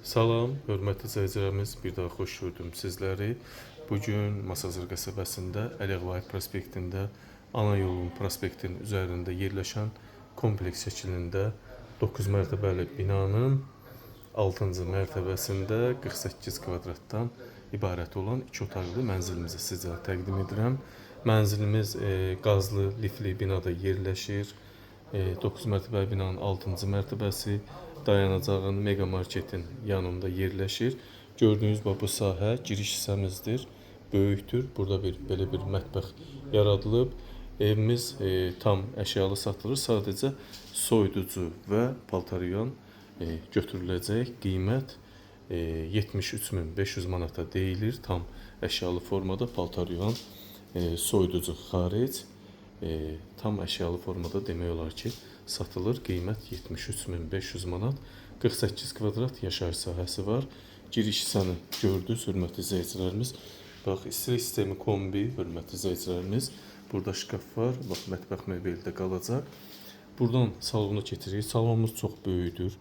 Salam, hörmətli izləyicilərimiz, bir daha xoş gördüm sizləri. Bugün Masazır qəsəbəsində Əli Ağayev prospektində, ana yolun prospektin üzərində yerləşən kompleks şəklində 9 mərtəbəli binanın 6-cı mərtəbəsində 48 kvadratdan ibarət olan 2 otaqlı mənzilimizi sizə təqdim edirəm. Mənzilimiz qazlı, lifli binada yerləşir. 9 mərtəbəli binanın 6-cı mərtəbəsi dayanacağın Mega Marketin yanında yerləşir. Gördüyünüz bu sahə giriş hissəmizdir. Böyükdür. Burada belə bir mətbəx yaradılıb. Evimiz tam əşyalı satılır. Sadəcə soyuducu və paltaryon götürüləcək. Qiymət 73.500 manata deyilir. Tam əşyalı formada paltaryon, soyuducu xaric. Tam əşyalı formada demək olar ki satılır. Qiymət 73.500 manat. 48 kvadrat yaşayış sahəsi var. Giriş hissəni gördünüz, hörmətli izləyicilərimiz. Bax, istilik sistemi kombi, hörmətli izləyicilərimiz. Burada şkaf var. Bax, mətbəx mebeli də qalacaq. Buradan salona keçirik. Salonumuz çox böyükdür.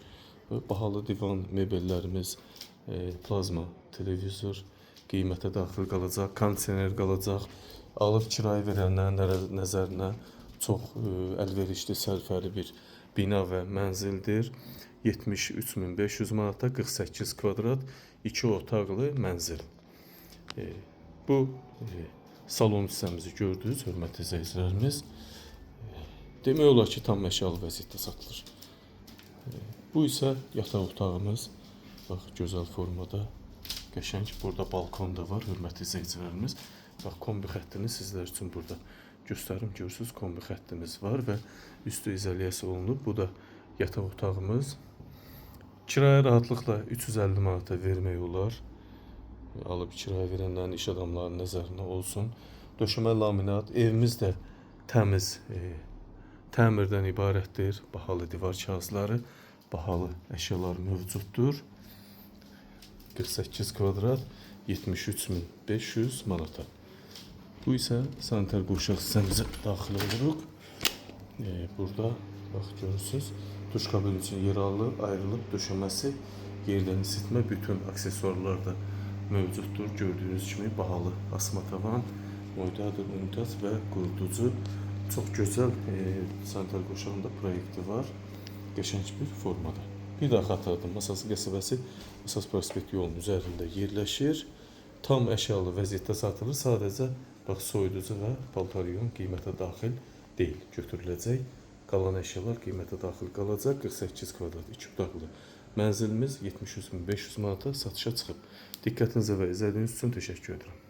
Bahalı divan mebellərimiz, plazma televizor qiymətə daxil qalacaq. Kondisioner qalacaq. Alıb kirayə verənlərin nəzərinə çox əlverişli, sərfəli bir bina və mənzildir. 73.500 manata 48 kvadrat 2 otaqlı mənzil. Bu salon hissəmizi gördünüz, hörmətli izləyicilərimiz. Demək olar ki, tam əşyalı vəziyyətdə satılır. Bu isə yataq otağımız. Bax, gözəl formada, qəşəng. Burada balkon da var, hörmətli izləyicilərimiz. Bax, kombi xəttini sizlər üçün burada göstərim. Görürsünüz, kombi xəttimiz var və üstü izolyasiya olunub. Bu da yataq otağımız. Kirayə rahatlıqla 350 manata vermək olar. Alıb kirayə verənlərin, iş adamlarının nəzərinə olsun. Döşəmə laminat. Evimiz də təmiz təmirdən ibarətdir. Bahalı divar kağızları, bahalı əşyalar mövcuddur. 48 kvadrat 73.500 manata. Bu isə sanitar qovşaq hissəmizə daxil oluruq. Burada bax, görürsünüz, duş kabini üçün yer ayrılıb, döşəməsi, yerdən isitmə, bütün aksesuarlar da mövcuddur. Gördüyünüz kimi bahalı asma tavan, moydadır, unitaz və quruducu. Çox gözəl sanitar qovşağında proyekti var. Qəşəng bir formada. Bir daha xatırladım, Masazır qəsəbəsi Masaz prospekt yolunun üzərində yerləşir. Tam əşyalı vəziyyətdə satılır. Sadəcə bax, soyuducu və paltaryon qiymətə daxil deyil, götürüləcək. Qalan əşyalar qiymətə daxil qalacaq. 48 kvadrat 2 otaqlı mənzilimiz 73.500 manata satışa çıxıb. Diqqətinizə və izlədiyiniz üçün təşəkkür edirəm.